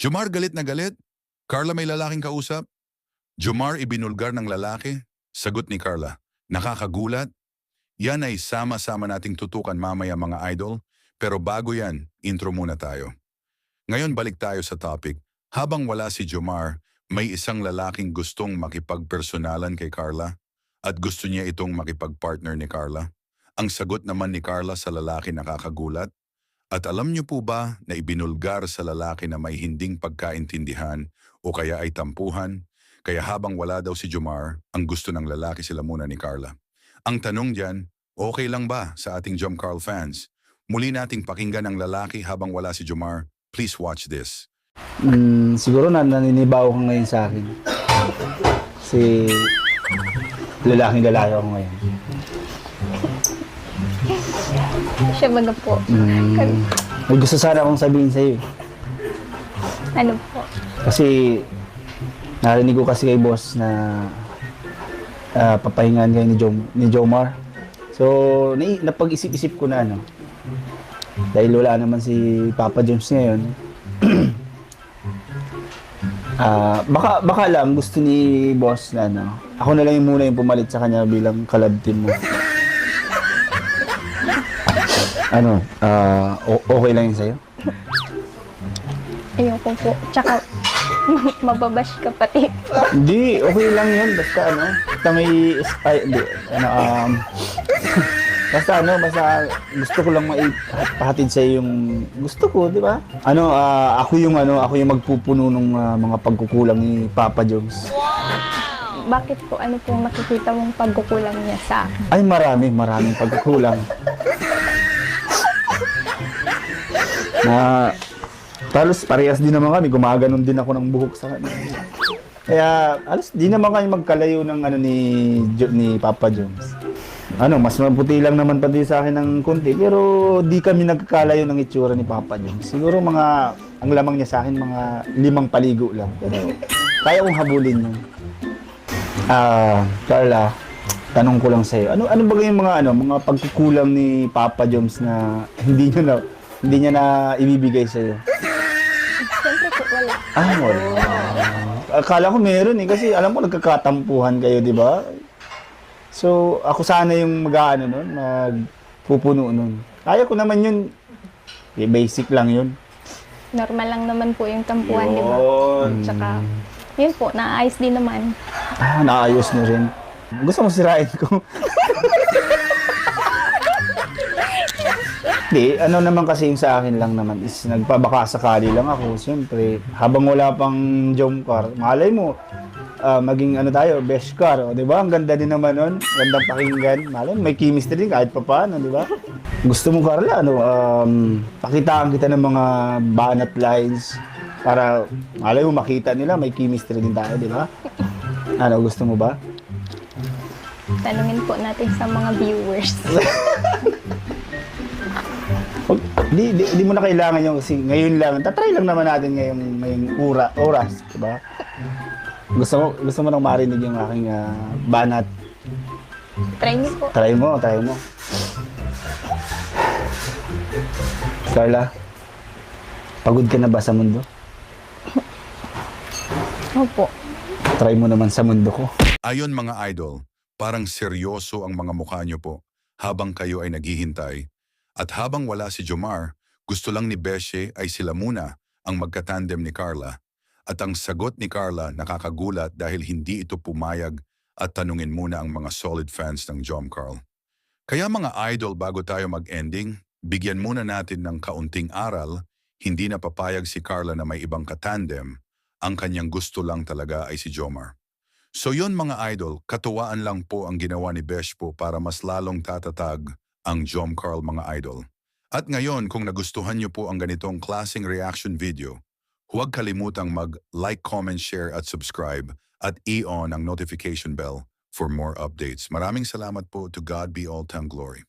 Jomar galit na galit. Carla may lalaking kausap. Jomar ibinulgar ng lalaki. Sagot ni Carla. Nakakagulat. Yan ay sama-sama nating tutukan mamaya mga idol. Pero bago yan, intro muna tayo. Ngayon balik tayo sa topic. Habang wala si Jomar, may isang lalaking gustong makipagpersonalan kay Carla at gusto niya itong makipagpartner ni Carla. Ang sagot naman ni Carla sa lalaki nakakagulat. At alam niyo po ba na ibinulgar sa lalaki na may hinding pagkaintindihan o kaya ay tampuhan? Kaya habang wala daw si Jomar, ang gusto ng lalaki sila muna ni Carla. Ang tanong diyan, okay lang ba sa ating Jom Carl fans? Muli nating pakinggan ang lalaki habang wala si Jomar. Please watch this. Siguro naninibaw ka ngayon sa akin. Kasi lalaking lalaki ako ngayon. Siya baga po. May gusto sana akong sabihin sa'yo. Ano po? Kasi narinig ko kasi kay boss na papahingan kayo ni Jomar. So, napag-isip-isip ko na dahil wala naman si Papa James ngayon. Baka lang gusto ni boss na ako na lang yung muna yung pumalit sa kanya bilang kalab team mo. Okay lang yun sa'yo? Ayoko po. Tsaka, mababash ka pati. Hindi, okay lang yun. Basta basta gusto ko lang maipahatid sa'yo yung gusto ko, di ba? Ako yung magpupuno ng mga pagkukulang ni Papa Jones. Bakit po? Ano po makikita mong pagkukulang niya sa akin? Ay, maraming pagkukulang. Talos parehas din naman kami, gumaganon din ako ng buhok sa kanya. Kaya, di naman kami magkalayo ng ni Papa Jones. Mas maputi lang naman pati sa akin ng konti, pero di kami nagkakalayo ng itsura ni Papa Jones. Siguro ang lamang niya sa akin, mga 5 paligo lang. Pero kaya kong habulin yun. Carla, tanong ko lang sa'yo. Ano ba yung mga pagkukulang ni Papa Jones na hindi niya na ibibigay sa'yo? Siyempre po, wala. Wala. Akala ko meron kasi alam mo nagkakatampuhan kayo, di ba? So, ako sana yung magpupuno nun. Kaya ko naman yun. Basic lang yun. Normal lang naman po yung tampuhan, di ba? Tsaka, yun po, naayos din naman. Naayos na rin. Gusto mo sirain ko? Hindi, naman kasi yung sa akin lang naman is nagpabaka sakali lang ako. Siyempre, habang wala pang jump car, malay mo, maging tayo, best car. O, di ba? Ang ganda din naman nun. Gandang pakinggan. Malay mo, may chemistry din kahit pa paano, di ba? Gusto mo, Carla, pakitaan kita ng mga banat lines para, malay mo, makita nila, may chemistry din tayo, di ba? Gusto mo ba? Tanungin po natin sa mga viewers. Di mo na kailangan yung kasi ngayon lang. Tatry lang naman natin ngayong oras, di ba? Gusto mo nang marinig yung aking banat. Try niyo po. Try mo. Carla, pagod ka na ba sa mundo? Opo. Try mo naman sa mundo ko. Ayon mga idol, parang seryoso ang mga mukha niyo po habang kayo ay naghihintay. At habang wala si Jomar, gusto lang ni Beshe ay sila muna ang magkatandem ni Carla. At ang sagot ni Carla nakakagulat dahil hindi ito pumayag at tanungin muna ang mga solid fans ng Jom Carl. Kaya mga idol, bago tayo mag-ending, bigyan muna natin ng kaunting aral. Hindi na papayag si Carla na may ibang katandem. Ang kanyang gusto lang talaga ay si Jomar. So yon mga idol, katuwaan lang po ang ginawa ni Besh po para mas lalong tatatag ang Jom Carl mga idol. At ngayon, kung nagustuhan niyo po ang ganitong klaseng reaction video, huwag kalimutang mag-like, comment, share at subscribe at i-on ang notification bell for more updates. Maraming salamat po. To God be all time glory.